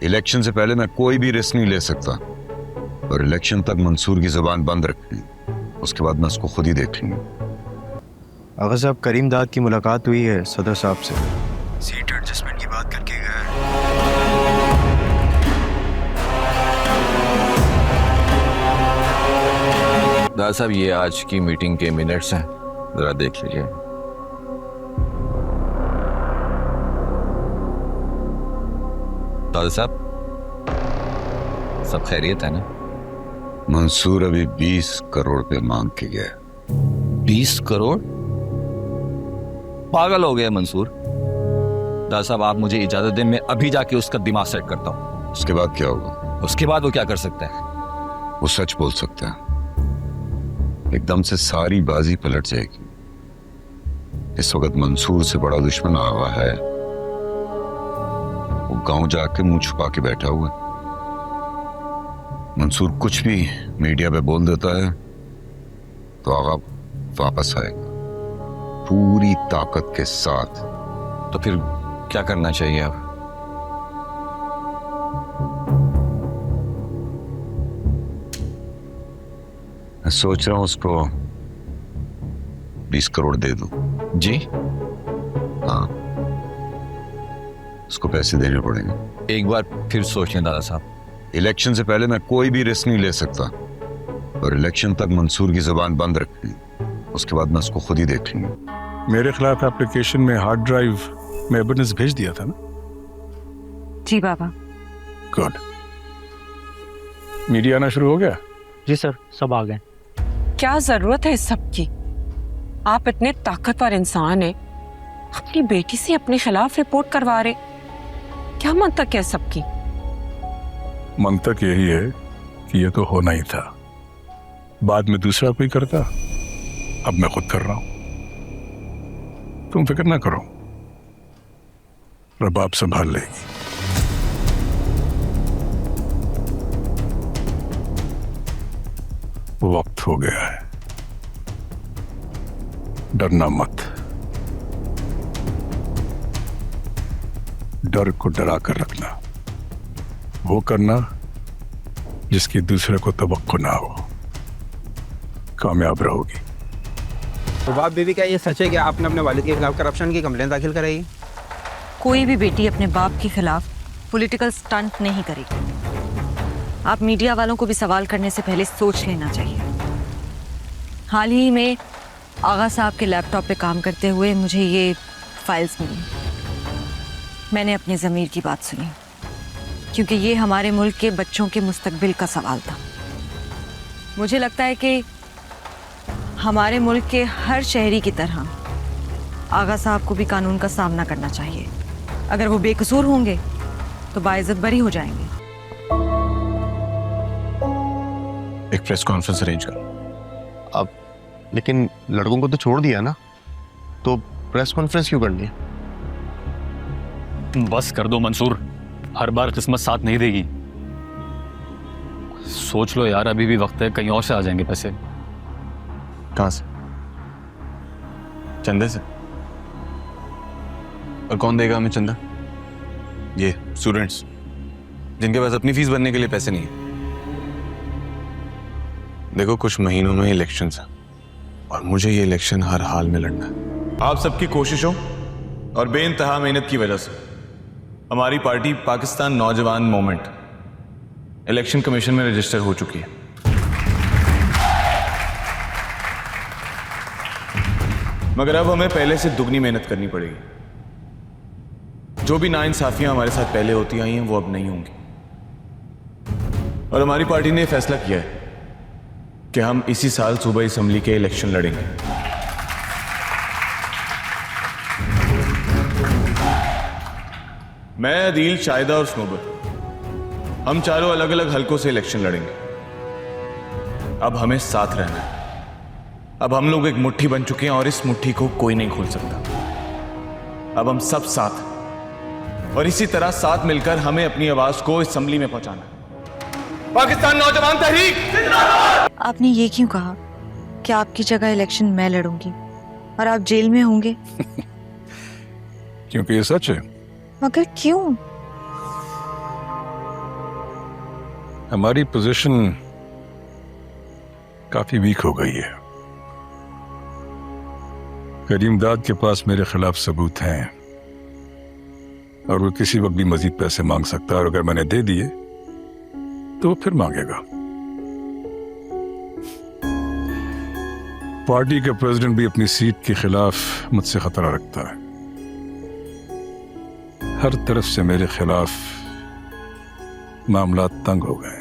Election से पहले मैं कोई भी रिस्क नहीं ले सकता, और इलेक्शन तक मंसूर की जुबान बंद रखनी, उसके बाद मैं उसको खुद ही देख लूंगा। आगा साहब, करीम दाद की मुलाकात हुई है सदर साहब से, सीट एडजस्टमेंट की बात करके गए। दादा साहब, ये आज की मीटिंग के मिनट्स हैं, जरा देख लीजिए। दादा साहब, सब खैरियत है ना? मंसूर अभी 20 करोड़ पे मांग के गया। 20 करोड़? पागल हो गया मंसूर। दादा साहब, आप मुझे इजाजत दें, मैं अभी जाके उसका दिमाग सेट करता हूँ। उसके बाद क्या होगा? उसके बाद वो क्या कर सकता है? वो सच बोल सकता है, एकदम से सारी बाजी पलट जाएगी। इस वक्त मंसूर से बड़ा दुश्मन आ हुआ है, वो गांव जाके मुंह छुपा के बैठा हुआ है। मंसूर कुछ भी मीडिया पे बोल देता है तो आगा वापस आएगा पूरी ताकत के साथ। तो फिर क्या करना चाहिए अब? मैं सोच रहा हूं उसको 20 करोड़ दे दूं। जी? हाँ, उसको पैसे देने पड़ेंगे। एक बार फिर सोच लें दादा साहब। इलेक्शन से पहले मैं कोई भी रिस्क नहीं ले सकता, और इलेक्शन तक मंसूर की जुबान बंद रखनी, उसके बाद मैं उसको खुद ही देख लूंगा। मेरे खिलाफ एप्लीकेशन में हार्ड ड्राइव में एविडेंस भेज दिया था ना? जी बाबा। गुड। मीडिया आना शुरू हो गया? जी सर, सब आ गए। क्या जरूरत है इस सब की? आप इतने ताकतवर इंसान हैं, अपनी बेटी से अपने खिलाफ रिपोर्ट करवा रहे, क्या मंतक है सबकी? मंतक यही है कि ये तो होना ही था, बाद में दूसरा कोई करता, अब मैं खुद कर रहा हूं। तुम फिक्र ना करो, रबाब संभाल लेगी। वक्त हो गया है, डरना मत। डर को डरा कर रखना, वो करना जिसकी दूसरे को तवक्को ना हो, कामयाब रहोगी। तो बाप बीबी, क्या ये सच है कि आपने अपने वालिद के खिलाफ करप्शन की कंप्लेंट दाखिल कराई? कोई भी बेटी अपने बाप के खिलाफ पॉलिटिकल स्टंट नहीं करेगी। आप मीडिया वालों को भी सवाल करने से पहले सोच लेना चाहिए। हाल ही में आगा साहब के लैपटॉप पे काम करते हुए मुझे ये फाइल्स मिली। मैंने अपनी ज़मीर की बात सुनी, क्योंकि ये हमारे मुल्क के बच्चों के मुस्तकबिल का सवाल था। मुझे लगता है कि हमारे मुल्क के हर शहरी की तरह आगा साहब को भी कानून का सामना करना चाहिए। अगर वो बेकसूर होंगे तो बाइज्जत बरी हो जाएंगे। एक प्रेस कॉन्फ्रेंस अरेंज करो। अब लेकिन लड़कों को तो छोड़ दिया ना, तो प्रेस कॉन्फ्रेंस क्यों करनी है? बस कर दो मंसूर, हर बार किस्मत साथ नहीं देगी। सोच लो यार, अभी भी वक्त है, कहीं और से आ जाएंगे पैसे। कहां से? चंदे से? और कौन देगा हमें चंदा? ये स्टूडेंट्स जिनके पास अपनी फीस भरने के लिए पैसे नहीं है। देखो, कुछ महीनों में इलेक्शंस है और मुझे ये इलेक्शन हर हाल में लड़ना है। आप सबकी कोशिशों और बेइंतहा मेहनत की वजह से हमारी पार्टी पाकिस्तान नौजवान मूवमेंट इलेक्शन कमीशन में रजिस्टर हो चुकी है। मगर अब हमें पहले से दुगनी मेहनत करनी पड़ेगी। जो भी नाइंसाफियां हमारे साथ पहले होती आई हैं वो अब नहीं होंगी। और हमारी पार्टी ने फैसला किया है कि हम इसी साल सूबाई असेंबली के इलेक्शन लड़ेंगे। मैं, अदील, शाहिदा और स्नोबर, हम चारों अलग अलग हलकों से इलेक्शन लड़ेंगे। अब हमें साथ रहना है। अब हम लोग एक मुट्ठी बन चुके हैं और इस मुट्ठी को कोई नहीं खोल सकता। अब हम सब साथ हैं और इसी तरह साथ मिलकर हमें अपनी आवाज को असेंबली में पहुंचाना है। पाकिस्तान नौजवान तहरीक जिंदाबाद। आपने ये क्यों कहा कि आपकी जगह इलेक्शन मैं लड़ूंगी और आप जेल में होंगे? क्योंकि ये सच है। मगर क्यों? हमारी पोजीशन काफी वीक हो गई है। करीमदाद के पास मेरे खिलाफ सबूत हैं और वो किसी वक्त भी मजीद पैसे मांग सकता है, और अगर मैंने दे दिए तो वो फिर मांगेगा। पार्टी का प्रेसिडेंट भी अपनी सीट के खिलाफ मुझसे खतरा रखता है। हर तरफ से मेरे खिलाफ मामला तंग हो गए हैं।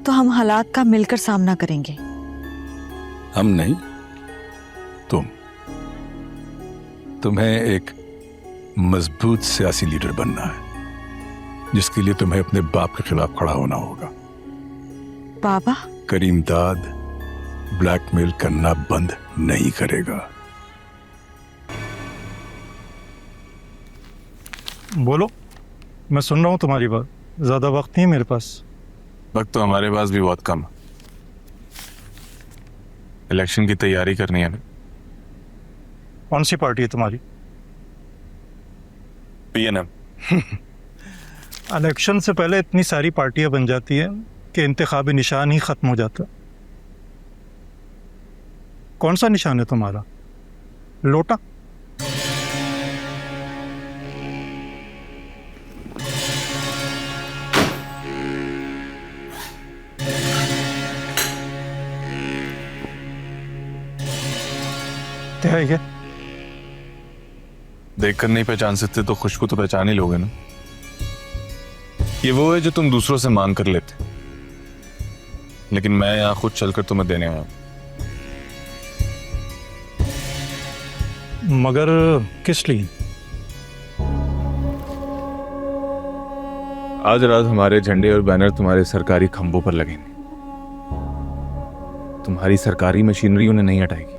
तो हम हालात का मिलकर सामना करेंगे। हम नहीं, तुम्हें एक मजबूत सियासी लीडर बनना है, जिसके लिए तुम्हें अपने बाप के खिलाफ खड़ा होना होगा। बाबा? करीमदाद ब्लैकमेल करना बंद नहीं करेगा। बोलो, मैं सुन रहा हूँ तुम्हारी बात। ज्यादा वक्त नहीं है मेरे पास। वक्त तो हमारे पास भी बहुत कम है। इलेक्शन की तैयारी करनी है ना। कौन सी पार्टी है तुम्हारी? PNM। इलेक्शन से पहले इतनी सारी पार्टियां बन जाती हैं कि इंतखाबी निशान ही खत्म हो जाता। कौन सा निशान है तुम्हारा? लोटा? क्या है ये? देखकर नहीं पहचान सकते तो खुशबू तो पहचान ही लोगे ना। ये वो है जो तुम दूसरों से मांग कर लेते, लेकिन मैं यहां खुद चलकर तुम्हें देने आया। मगर किस लिए? आज रात हमारे झंडे और बैनर तुम्हारे सरकारी खंभों पर लगेंगे। तुम्हारी सरकारी मशीनरी उन्हें नहीं हटाएगी।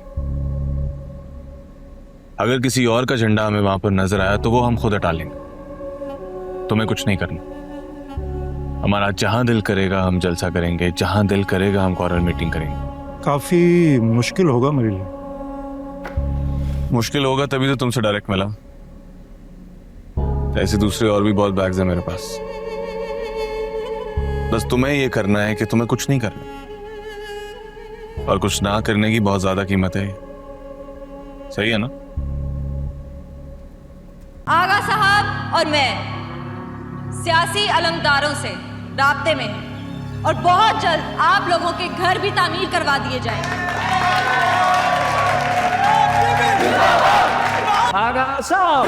अगर किसी और का झंडा हमें वहां पर नजर आया तो वो हम खुद हटा लेंगे। तुम्हें कुछ नहीं करना। हमारा जहां दिल करेगा हम जलसा करेंगे, जहां दिल करेगा हम कॉर्नर मीटिंग करेंगे। काफी मुश्किल होगा मेरे लिए। मुश्किल होगा तभी तो तुमसे डायरेक्ट मिला। ऐसे दूसरे और भी बहुत बैग्स हैं मेरे पास। बस तुम्हें ये करना है कि तुम्हें कुछ नहीं करना, और कुछ ना करने की बहुत ज्यादा कीमत है। सही है ना? आगा साहब और मैं सियासी अलमदारों से राब्ते में हैं और बहुत जल्द आप लोगों के घर भी तामीर करवा दिए जाएंगे। आगा साहब,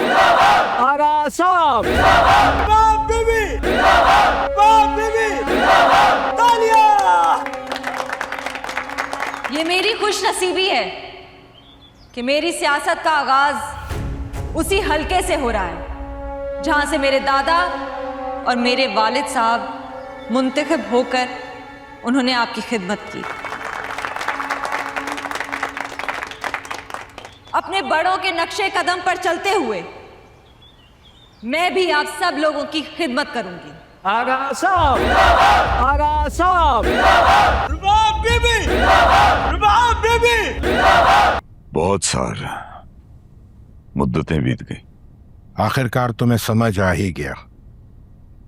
आगा साहब, बाप बीबी, बाप बीबी, तालियां। ये मेरी खुश नसीबी है कि मेरी सियासत का आगाज उसी हलके से हो रहा है जहां से मेरे दादा और मेरे वालिद साहब मुंतखब होकर उन्होंने आपकी खिदमत की। अपने बड़ों के नक्शे कदम पर चलते हुए मैं भी आप सब लोगों की खिदमत करूंगी। आगा साहब, आगा साहब, रुबाब बीबी, रुबाब बीबी। बहुत सारा मुद्दतें बीत गई। आखिरकार तुम्हें समझ आ ही गया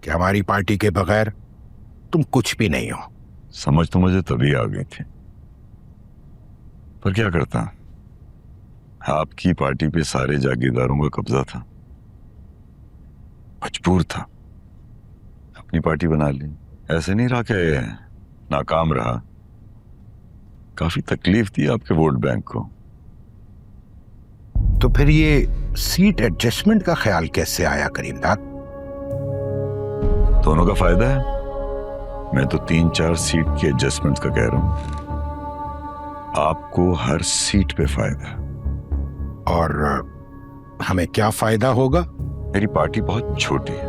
कि हमारी पार्टी के बगैर तुम कुछ भी नहीं हो। समझ तो मुझे तभी आ गई थी, पर क्या करता, आपकी पार्टी पे सारे जागीरदारों का कब्जा था। मजबूर था, अपनी पार्टी बना ली। ऐसे नहीं रहा कि नाकाम रहा। काफी तकलीफ दी आपके वोट बैंक को। तो फिर ये सीट एडजस्टमेंट का ख्याल कैसे आया करीमदाद? दोनों का फायदा है। मैं तो 3-4 सीट के एडजस्टमेंट का कह रहा हूं। आपको हर सीट पे फायदा है। और हमें क्या फायदा होगा? मेरी पार्टी बहुत छोटी है,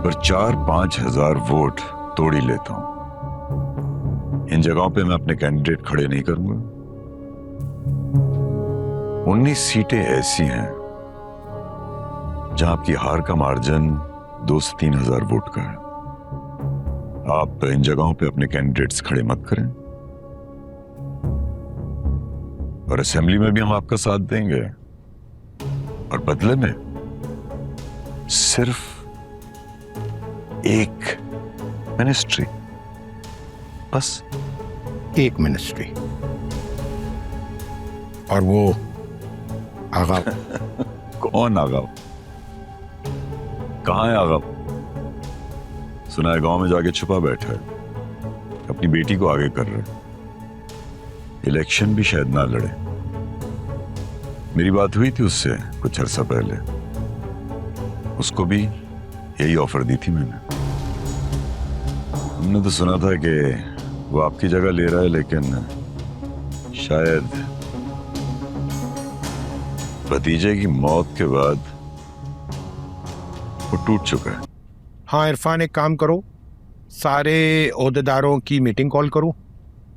पर 4-5 हजार वोट तोड़ ही लेता हूं। इन जगहों पे मैं अपने कैंडिडेट खड़े नहीं करूंगा। 19 सीटें ऐसी हैं जहां आपकी हार का मार्जिन 2 से 3 हजार वोट का है। आप इन जगहों पे अपने कैंडिडेट्स खड़े मत करें, और असेंबली में भी हम आपका साथ देंगे, और बदले में सिर्फ एक मिनिस्ट्री, बस एक मिनिस्ट्री, और वो आगा। कौन आगा? कहाँ है आगा? सुना है गांव में जाके छुपा बैठा है, अपनी बेटी को आगे कर रहे, इलेक्शन भी शायद ना लड़े। मेरी बात हुई थी उससे कुछ अरसा पहले, उसको भी यही ऑफर दी थी मैंने। हमने तो सुना था कि वो आपकी जगह ले रहा है, लेकिन शायद भतीजे की मौत के बाद वो टूट चुका है। हाँ इरफान, एक काम करो, सारे ओहदेदारों की मीटिंग कॉल करो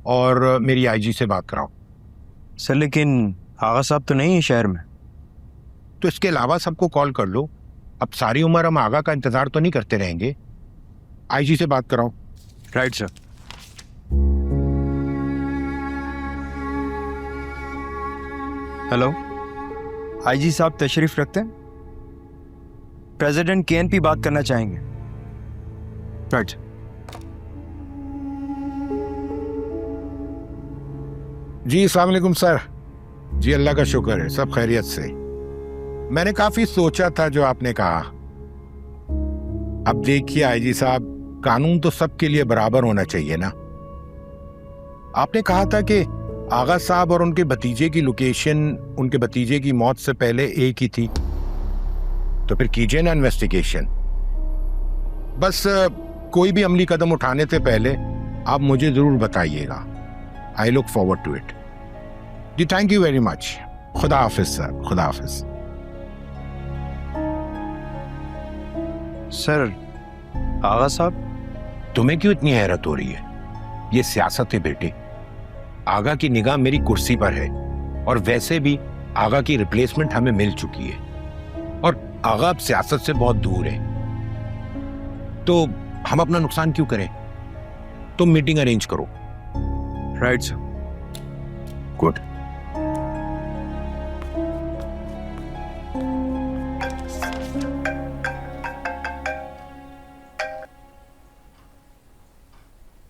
और मेरी आईजी से बात कराओ। सर लेकिन आगा साहब तो नहीं है शहर में। तो इसके अलावा सबको कॉल कर लो। अब सारी उम्र हम आगा का इंतजार तो नहीं करते रहेंगे। आईजी से बात कराओ। Right sir. हेलो, आईजी साहब तशरीफ रखते हैं? प्रेसिडेंट केएनपी बात करना चाहेंगे। राइट। जी अस्सलाम वालेकुम सर। जी अल्लाह का शुक्र है, सब खैरियत से। मैंने काफी सोचा था जो आपने कहा। अब देखिए आईजी साहब, कानून तो सबके लिए बराबर होना चाहिए ना। आपने कहा था कि आगा साहब और उनके भतीजे की लोकेशन उनके भतीजे की मौत से पहले एक ही थी, तो फिर कीजिए ना इन्वेस्टिगेशन। बस कोई भी अमली कदम उठाने से पहले आप मुझे जरूर बताइएगा। I look forward to it. जी थैंक यू वेरी मच। खुदा हाफिज सर, खुदा हाफिज। सर आगा साहब, तुम्हें क्यों इतनी हैरत हो रही है? ये सियासत है बेटे। आगा की निगाह मेरी कुर्सी पर है, और वैसे भी आगा की रिप्लेसमेंट हमें मिल चुकी है, और आगा अब सियासत से बहुत दूर है। तो हम अपना नुकसान क्यों करें? तुम मीटिंग अरेंज करो। Right sir. गुड।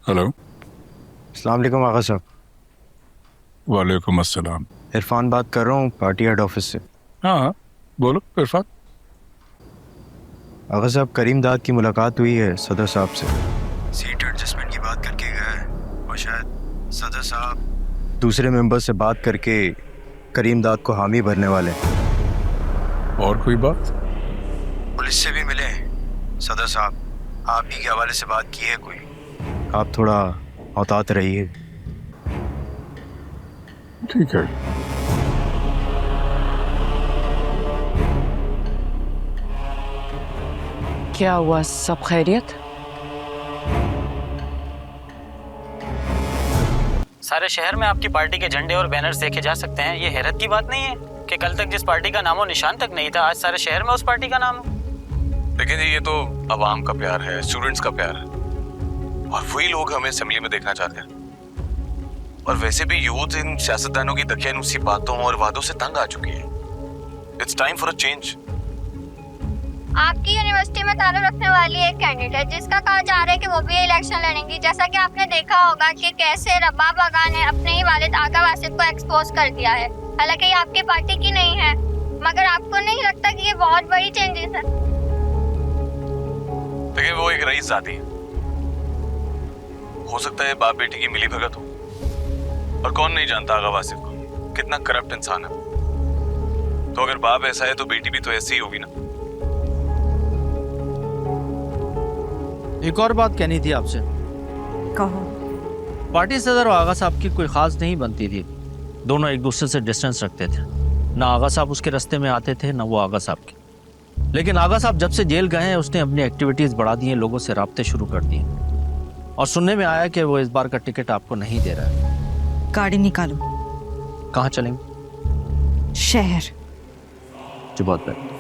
हेलो। अस्सलाम वालेकुम आगा साहब। वालेकुम अस्सलाम। इरफान बात कर रहा हूँ पार्टी हेड ऑफिस से। हाँ हाँ, बोलो इरफान। आगा साहब, करीम दाद की मुलाकात हुई है सदर साहब से। सीट एडजस्टमेंट की बात करके गए, और शायद सदर साहब दूसरे मेंबर से बात करके करीम दाद को हामी भरने वाले हैं। और कोई बात? पुलिस से भी मिले सदर साहब, आप ही के हवाले से बात की है कोई? आप थोड़ा औतात रहिए। ठीक है। क्या हुआ, सब खैरियत? सारे शहर में आपकी पार्टी के झंडे और बैनर्स देखे जा सकते हैं। ये हैरत की बात नहीं है कि कल तक जिस पार्टी का नामो निशान तक नहीं था, आज सारे शहर में उस पार्टी का नाम है। लेकिन ये तो अवाम का प्यार है, स्टूडेंट्स का प्यार है, और वही लोग हमें असेंबली में देखना चाहते हैं। और वैसे भी यूथ इन सियासतदानों की दकियानूसी बातों और वादों से तंग आ चुकी है। It's time for a change. आपकी यूनिवर्सिटी में ताल्लुक रखने वाली एक कैंडिडेट जिसका कहा जा रहा है कि वो भी इलेक्शन लड़ेंगी, जैसा कि आपने देखा होगा कि कैसे रब्बाब आगा ने अपने ही वालिद आगा वासिफ को एक्सपोज कर दिया है। हालांकि ये आपकी पार्टी की नहीं है, मगर आपको नहीं लगता कि ये बहुत बड़ी चेंजेस है? लेकिन वो एक रईस जाती है, हो सकता है बाप बेटी की मिली भगत हो, और कौन नहीं जानता आगा वासिफ को कितना करप्ट इंसान है। तो अगर बाप ऐसा है तो बेटी भी तो ऐसी ही होगी ना। एक और बात कहनी थी आपसे। कहो। पार्टी सदर और आगा साहब की कोई खास नहीं बनती थी। दोनों एक दूसरे से डिस्टेंस रखते थे। ना आगा साहब उसके रास्ते में आते थे, ना वो आगा साहब के। लेकिन आगा साहब जब से जेल गए हैं, उसने अपनी एक्टिविटीज बढ़ा दी हैं, लोगों से राब्ते शुरू कर दिए, और सुनने में आया कि वो इस बार का टिकट आपको नहीं दे रहा है। गाड़ी निकालो। कहाँ चलेंगे? शहर। जी बहुत बेहतर।